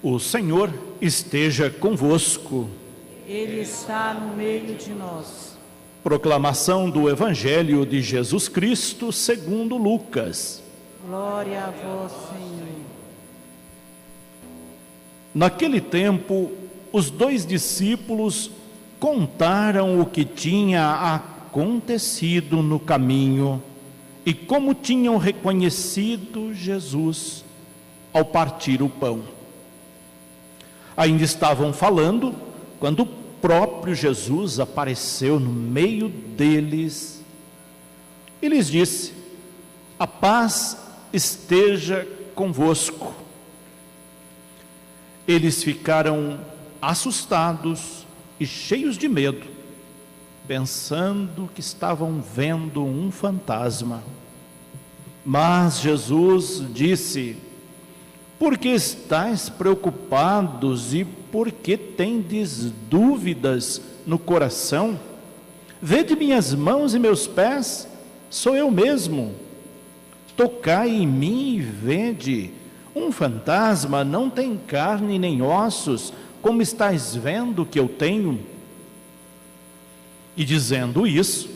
O Senhor esteja convosco. Ele está no meio de nós. Proclamação do Evangelho de Jesus Cristo segundo Lucas. Glória a vós, Senhor. Naquele tempo, os 2 discípulos contaram o que tinha acontecido no caminho e como tinham reconhecido Jesus ao partir o pão. Ainda estavam falando quando o próprio Jesus apareceu no meio deles e lhes disse: a paz esteja convosco. Eles ficaram assustados e cheios de medo, pensando que estavam vendo um fantasma. Mas Jesus disse: por que estáis preocupados e por que tendes dúvidas no coração? Vede minhas mãos e meus pés, sou eu mesmo. Tocai em mim e vede. Um fantasma não tem carne nem ossos, como estáis vendo que eu tenho. E dizendo isso,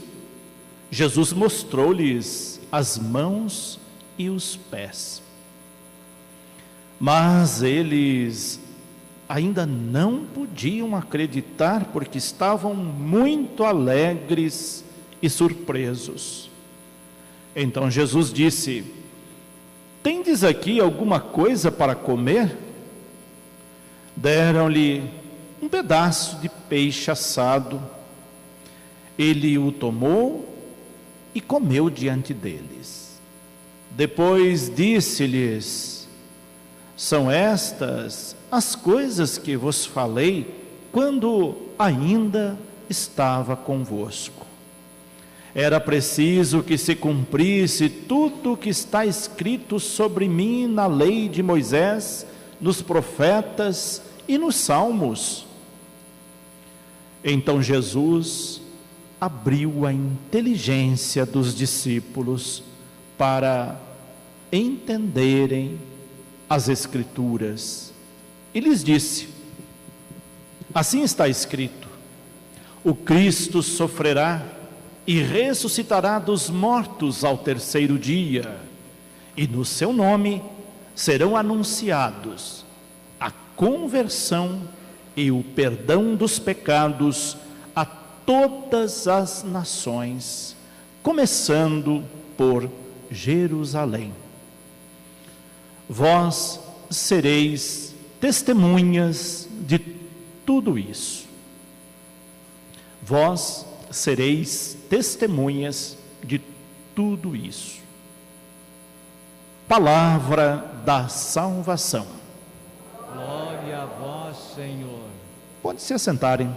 Jesus mostrou-lhes as mãos e os pés. Mas eles ainda não podiam acreditar, porque estavam muito alegres e surpresos. Então Jesus disse: tendes aqui alguma coisa para comer? Deram-lhe um pedaço de peixe assado. Ele o tomou e comeu diante deles. Depois disse-lhes: são estas as coisas que vos falei quando ainda estava convosco. Era preciso que se cumprisse tudo o que está escrito sobre mim na lei de Moisés, nos profetas e nos salmos. Então Jesus abriu a inteligência dos discípulos para entenderem as Escrituras e lhes disse: assim está escrito, o Cristo sofrerá e ressuscitará dos mortos ao 3º dia, e no seu nome serão anunciados a conversão e o perdão dos pecados a todas as nações, começando por Jerusalém. Vós sereis testemunhas de tudo isso. Vós sereis testemunhas de tudo isso. Palavra da salvação. Glória a vós, Senhor. Pode se assentarem.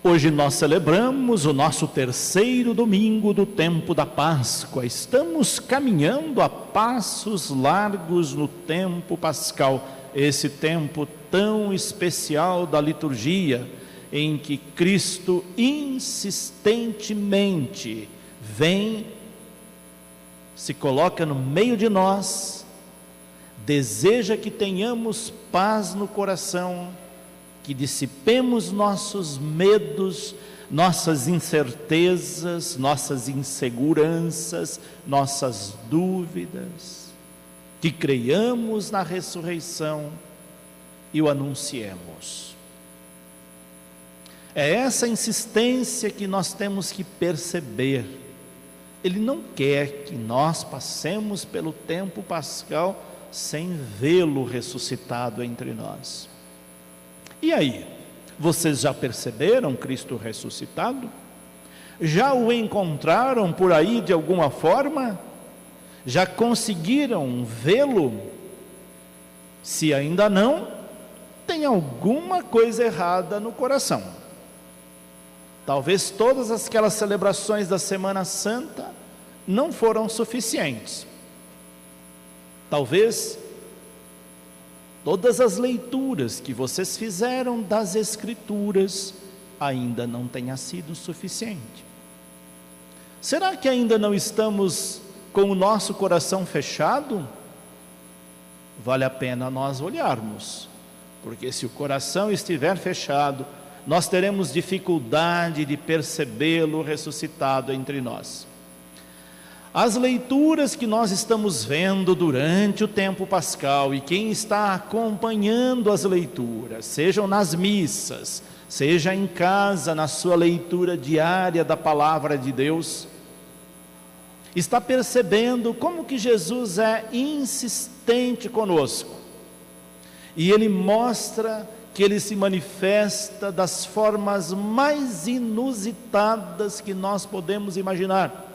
Hoje nós celebramos o nosso 3º domingo do tempo da Páscoa. Estamos caminhando a passos largos no tempo pascal, esse tempo tão especial da liturgia, em que Cristo insistentemente vem, se coloca no meio de nós, deseja que tenhamos paz no coração, que dissipemos nossos medos, nossas incertezas, nossas inseguranças, nossas dúvidas, que creiamos na ressurreição e o anunciemos. É essa insistência que nós temos que perceber. Ele não quer que nós passemos pelo tempo pascal sem vê-lo ressuscitado entre nós. E aí, vocês já perceberam Cristo ressuscitado? Já o encontraram por aí de alguma forma? Já conseguiram vê-lo? Se ainda não, tem alguma coisa errada no coração. Talvez todas aquelas celebrações da Semana Santa não foram suficientes. Talvez todas as leituras que vocês fizeram das Escrituras ainda não tenha sido suficiente. Será que ainda não estamos com o nosso coração fechado? vale a pena nós olharmos, porque se o coração estiver fechado, nós teremos dificuldade de percebê-lo ressuscitado entre nós. As leituras que nós estamos vendo durante o tempo pascal, e quem está acompanhando as leituras, sejam nas missas, seja em casa, na sua leitura diária da palavra de Deus, está percebendo como que Jesus é insistente conosco. E Ele mostra que Ele se manifesta das formas mais inusitadas que nós podemos imaginar.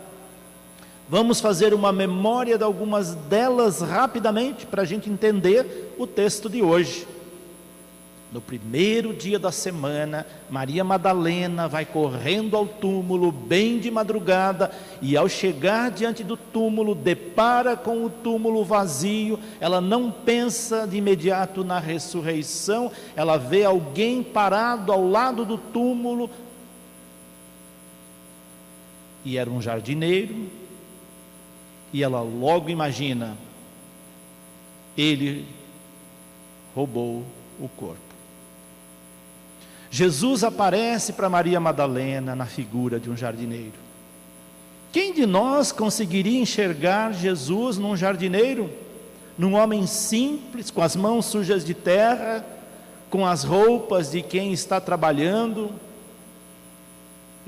Vamos fazer uma memória de algumas delas rapidamente, para a gente entender o texto de hoje. No primeiro dia da semana, Maria Madalena vai correndo ao túmulo bem de madrugada, e ao chegar diante do túmulo, depara com o túmulo vazio. Ela não pensa de imediato na ressurreição, ela vê alguém parado ao lado do túmulo, e era um jardineiro, e ela logo imagina: ele roubou o corpo. Jesus aparece para Maria Madalena na figura de um jardineiro. Quem de nós conseguiria enxergar Jesus num jardineiro? Num homem simples, com as mãos sujas de terra, com as roupas de quem está trabalhando?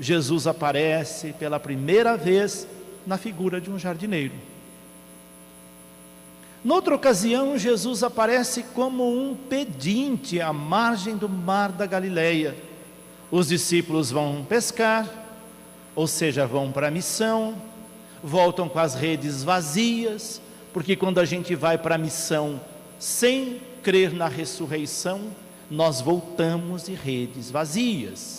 Jesus aparece pela primeira vez na figura de um jardineiro. Noutra ocasião, Jesus aparece como um pedinte à margem do mar da Galileia. Os discípulos vão pescar, ou seja, vão para a missão, voltam com as redes vazias, porque quando a gente vai para a missão sem crer na ressurreição, nós voltamos de redes vazias.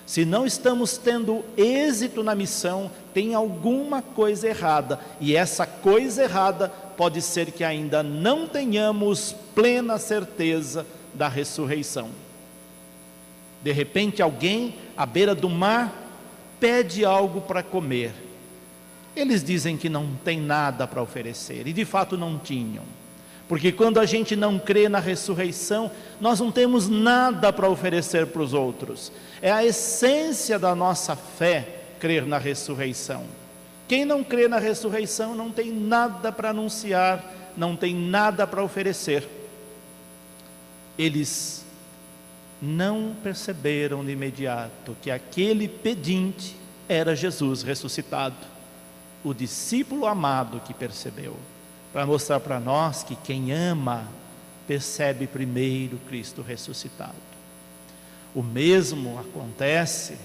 Se não estamos tendo êxito na missão, tem alguma coisa errada, e essa coisa errada pode ser que ainda não tenhamos plena certeza da ressurreição. De repente, alguém à beira do mar pede algo para comer. Eles dizem que não tem nada para oferecer, e de fato não tinham, porque quando a gente não crê na ressurreição, nós não temos nada para oferecer para os outros. É a essência da nossa fé, crer na ressurreição. Quem não crê na ressurreição não tem nada para anunciar, não tem nada para oferecer. Eles não perceberam de imediato que aquele pedinte era Jesus ressuscitado. O discípulo amado que percebeu, para mostrar para nós que quem ama percebe primeiro Cristo ressuscitado. O mesmo acontece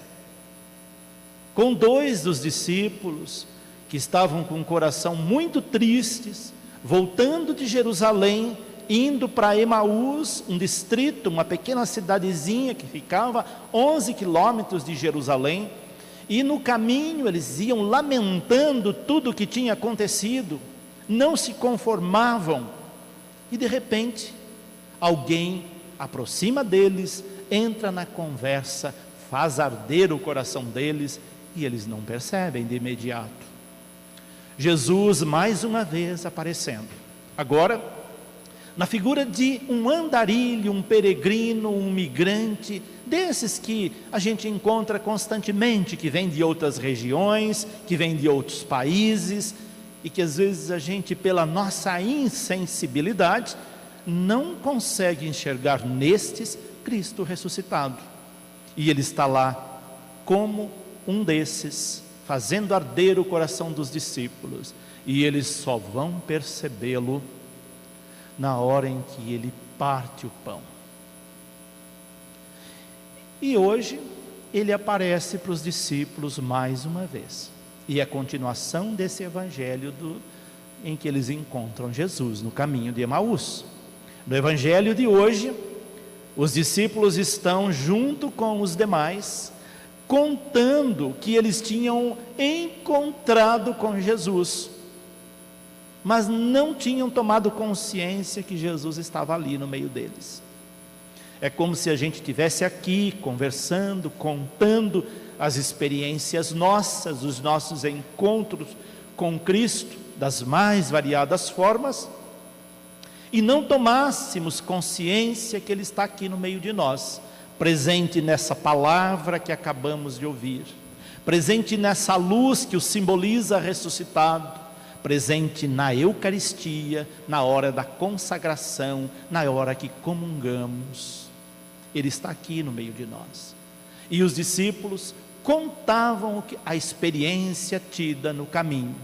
com dois dos discípulos que estavam com o coração muito tristes, voltando de Jerusalém, indo para Emaús, um distrito, uma pequena cidadezinha que ficava 11 quilômetros de Jerusalém, e no caminho eles iam lamentando tudo o que tinha acontecido, não se conformavam, e de repente alguém aproxima deles, entra na conversa, faz arder o coração deles, e eles não percebem de imediato. Jesus mais uma vez aparecendo, agora na figura de um andarilho, um peregrino, um migrante, desses que a gente encontra constantemente, que vem de outras regiões, que vem de outros países, e que às vezes a gente, pela nossa insensibilidade, não consegue enxergar nestes Cristo ressuscitado. E Ele está lá como um desses, fazendo arder o coração dos discípulos, e eles só vão percebê-lo na hora em que Ele parte o pão. E hoje Ele aparece para os discípulos mais uma vez, e é a continuação desse evangelho em que eles encontram Jesus no caminho de Emaús. No evangelho de hoje, os discípulos estão junto com os demais, contando que eles tinham encontrado com Jesus, mas não tinham tomado consciência que Jesus estava ali no meio deles. É como se a gente estivesse aqui conversando, contando as experiências nossas, os nossos encontros com Cristo, das mais variadas formas, e não tomássemos consciência que Ele está aqui no meio de nós, presente nessa palavra que acabamos de ouvir, presente nessa luz que o simboliza ressuscitado, presente na Eucaristia, na hora da consagração, na hora que comungamos. Ele está aqui no meio de nós. E os discípulos contavam a experiência tida no caminho.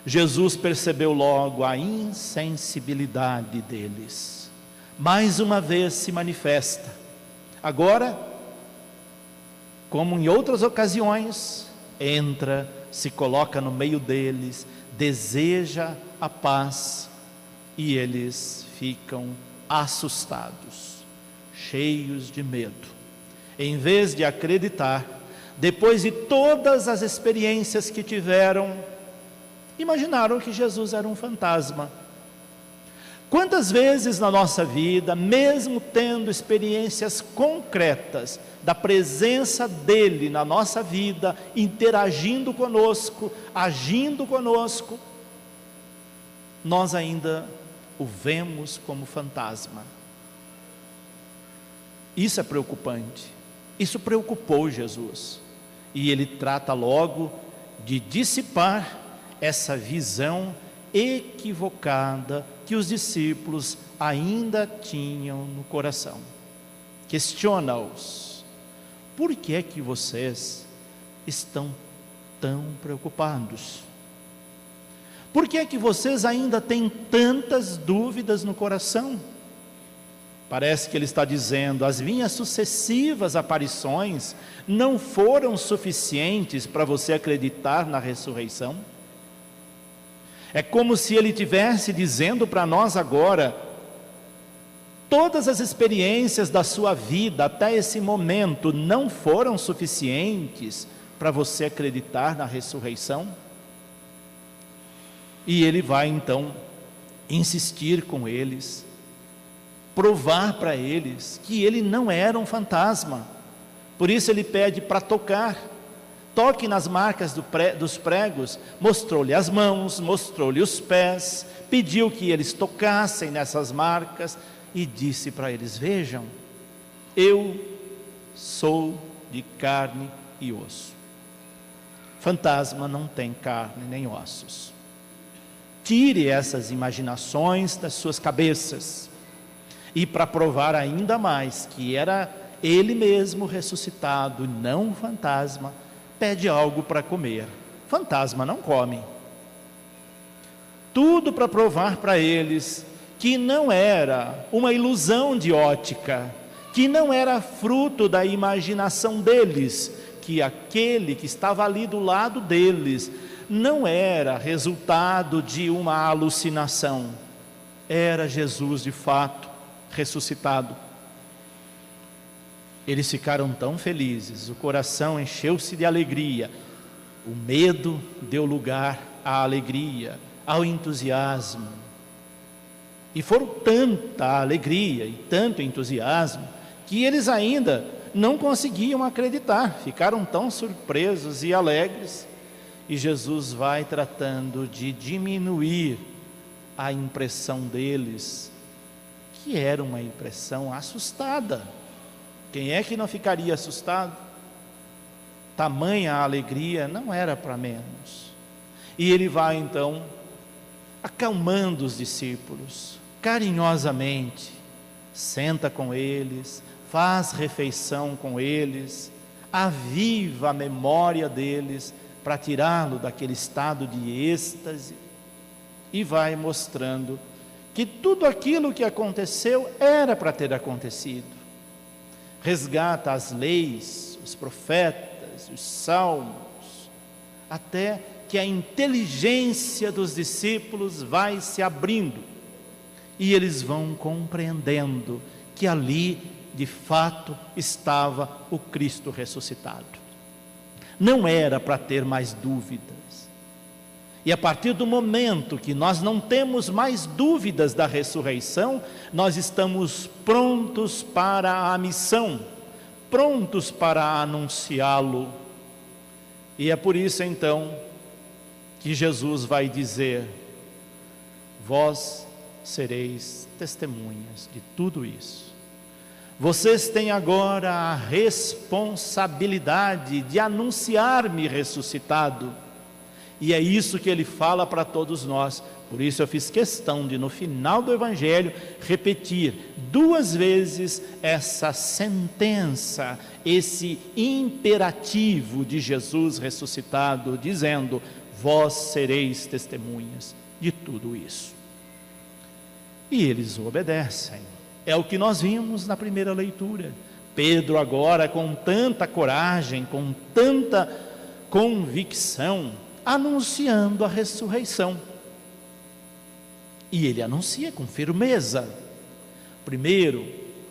Jesus percebeu logo a insensibilidade deles. Mais uma vez se manifesta. Agora, como em outras ocasiões, entra, se coloca no meio deles, deseja a paz, e eles ficam assustados, cheios de medo. Em vez de acreditar, depois de todas as experiências que tiveram, imaginaram que Jesus era um fantasma. Quantas vezes na nossa vida, mesmo tendo experiências concretas da presença dele na nossa vida, interagindo conosco, agindo conosco, nós ainda o vemos como fantasma. Isso é preocupante. Isso preocupou Jesus, e ele trata logo de dissipar essa visão equivocada que os discípulos ainda tinham no coração. Questiona-os: por que é que vocês estão tão preocupados? Por que é que vocês ainda têm tantas dúvidas no coração? Parece que ele está dizendo: as minhas sucessivas aparições não foram suficientes para você acreditar na ressurreição? É como se ele estivesse dizendo para nós agora: todas as experiências da sua vida até esse momento não foram suficientes para você acreditar na ressurreição? E ele vai então insistir com eles, provar para eles que ele não era um fantasma. Por isso ele pede para tocar. Toque nas marcas dos pregos. Mostrou-lhe as mãos, mostrou-lhe os pés, pediu que eles tocassem nessas marcas e disse para eles: vejam, eu sou de carne e osso. Fantasma não tem carne nem ossos. Tire essas imaginações das suas cabeças. E para provar ainda mais que era ele mesmo ressuscitado, não um fantasma, pede algo para comer. Fantasma não come. Tudo para provar para eles que não era uma ilusão de ótica, que não era fruto da imaginação deles, que aquele que estava ali do lado deles não era resultado de uma alucinação, era Jesus de fato ressuscitado. Eles ficaram tão felizes, o coração encheu-se de alegria, o medo deu lugar à alegria, ao entusiasmo, e foram tanta alegria e tanto entusiasmo, que eles ainda não conseguiam acreditar, ficaram tão surpresos e alegres, e Jesus vai tratando de diminuir a impressão deles, que era uma impressão assustada. Quem é que não ficaria assustado? Tamanha a alegria não era para menos. E ele vai então acalmando os discípulos, carinhosamente, senta com eles, faz refeição com eles, aviva a memória deles para tirá-lo daquele estado de êxtase, e vai mostrando que tudo aquilo que aconteceu era para ter acontecido. Resgata as leis, os profetas, os salmos, até que a inteligência dos discípulos vai se abrindo, e eles vão compreendendo que ali, de fato, estava o Cristo ressuscitado. Não era para ter mais dúvidas. E a partir do momento que nós não temos mais dúvidas da ressurreição, nós estamos prontos para a missão, prontos para anunciá-lo. E é por isso então que Jesus vai dizer: vós sereis testemunhas de tudo isso. Vocês têm agora a responsabilidade de anunciar-me ressuscitado. E é isso que ele fala para todos nós. Por isso eu fiz questão de, no final do Evangelho, repetir 2 vezes essa sentença, esse imperativo de Jesus ressuscitado, dizendo: vós sereis testemunhas de tudo isso. E eles obedecem. É o que nós vimos na primeira leitura. Pedro agora, com tanta coragem, com tanta convicção, anunciando a ressurreição. E ele anuncia com firmeza. Primeiro,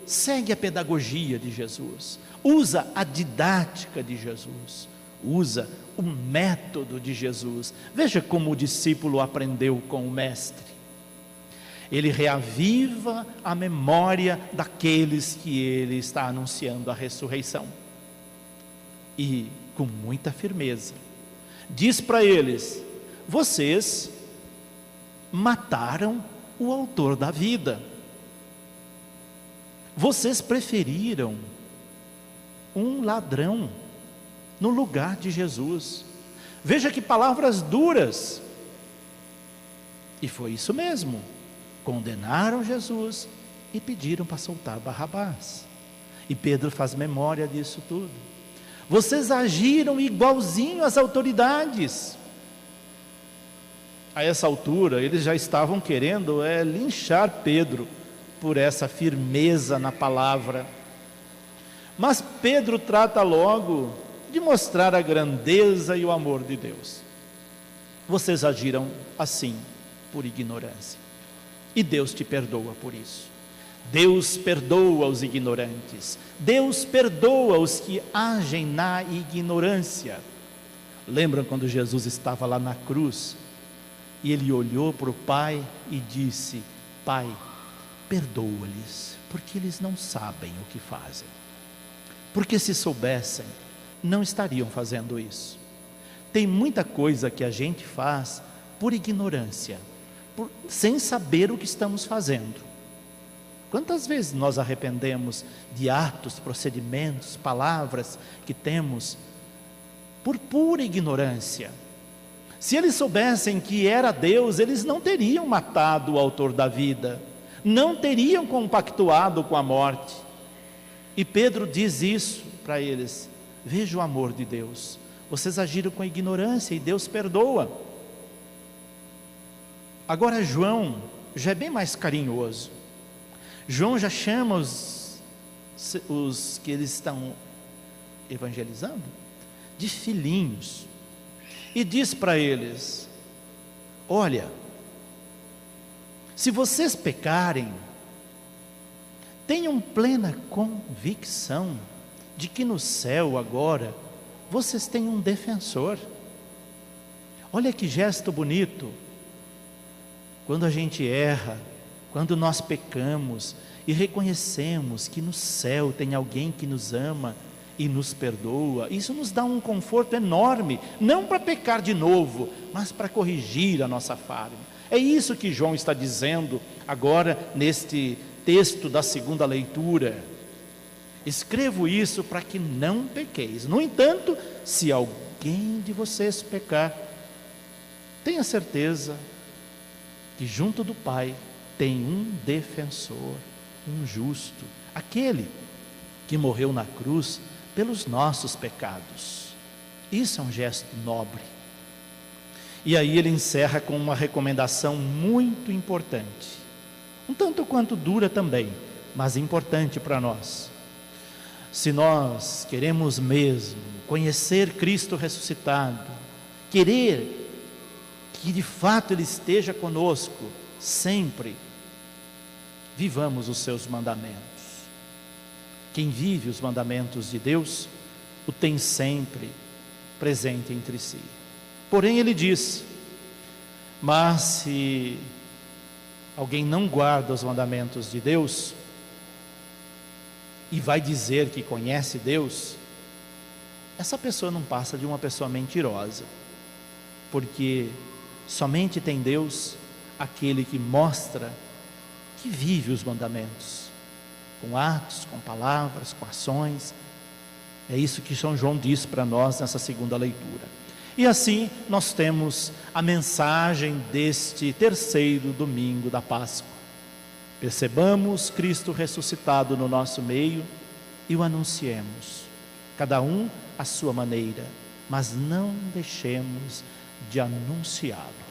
segue a pedagogia de Jesus, usa a didática de Jesus, usa o método de Jesus. Veja como o discípulo aprendeu com o mestre. Ele reaviva a memória daqueles que ele está anunciando a ressurreição. E com muita firmeza diz para eles: vocês mataram o autor da vida. Vocês preferiram um ladrão no lugar de Jesus. Veja que palavras duras. E foi isso mesmo. Condenaram Jesus e pediram para soltar Barrabás. E Pedro faz memória disso tudo. Vocês agiram igualzinho às autoridades. A essa altura, eles já estavam querendo linchar Pedro por essa firmeza na palavra. Mas Pedro trata logo de mostrar a grandeza e o amor de Deus. Vocês agiram assim, por ignorância. E Deus te perdoa por isso. Deus perdoa os ignorantes. Deus perdoa os que agem na ignorância. Lembram quando Jesus estava lá na cruz? E ele olhou para o Pai e disse: Pai, perdoa-lhes, porque eles não sabem o que fazem. Porque se soubessem, não estariam fazendo isso. Tem muita coisa que a gente faz por ignorância, sem saber o que estamos fazendo. Quantas vezes nós arrependemos de atos, procedimentos, palavras que temos por pura ignorância? Se eles soubessem que era Deus, eles não teriam matado o autor da vida, não teriam compactuado com a morte. E Pedro diz isso para eles: veja o amor de Deus, vocês agiram com ignorância e Deus perdoa. Agora João já é bem mais carinhoso. João já chama os que eles estão evangelizando de filhinhos. E diz para eles: olha, se vocês pecarem, tenham plena convicção de que no céu agora vocês têm um defensor. Olha que gesto bonito. Quando a gente erra, quando nós pecamos e reconhecemos que no céu tem alguém que nos ama e nos perdoa, isso nos dá um conforto enorme, não para pecar de novo, mas para corrigir a nossa falha. É isso que João está dizendo agora neste texto da segunda leitura. Escrevo isso para que não pequeis. No entanto, se alguém de vocês pecar, tenha certeza que junto do Pai tem um defensor, um justo, aquele que morreu na cruz pelos nossos pecados. Isso é um gesto nobre. E aí ele encerra com uma recomendação muito importante, um tanto quanto dura também, mas importante para nós. Se nós queremos mesmo conhecer Cristo ressuscitado, querer que de fato Ele esteja conosco sempre, vivamos os seus mandamentos. Quem vive os mandamentos de Deus, o tem sempre presente entre si. Porém ele diz: mas se alguém não guarda os mandamentos de Deus, e vai dizer que conhece Deus, essa pessoa não passa de uma pessoa mentirosa, porque somente tem Deus aquele que mostra que vive os mandamentos, com atos, com palavras, com ações. É isso que São João diz para nós nessa segunda leitura. E assim nós temos a mensagem deste terceiro domingo da Páscoa. Percebamos Cristo ressuscitado no nosso meio e o anunciemos, cada um à sua maneira, mas não deixemos de anunciá-lo.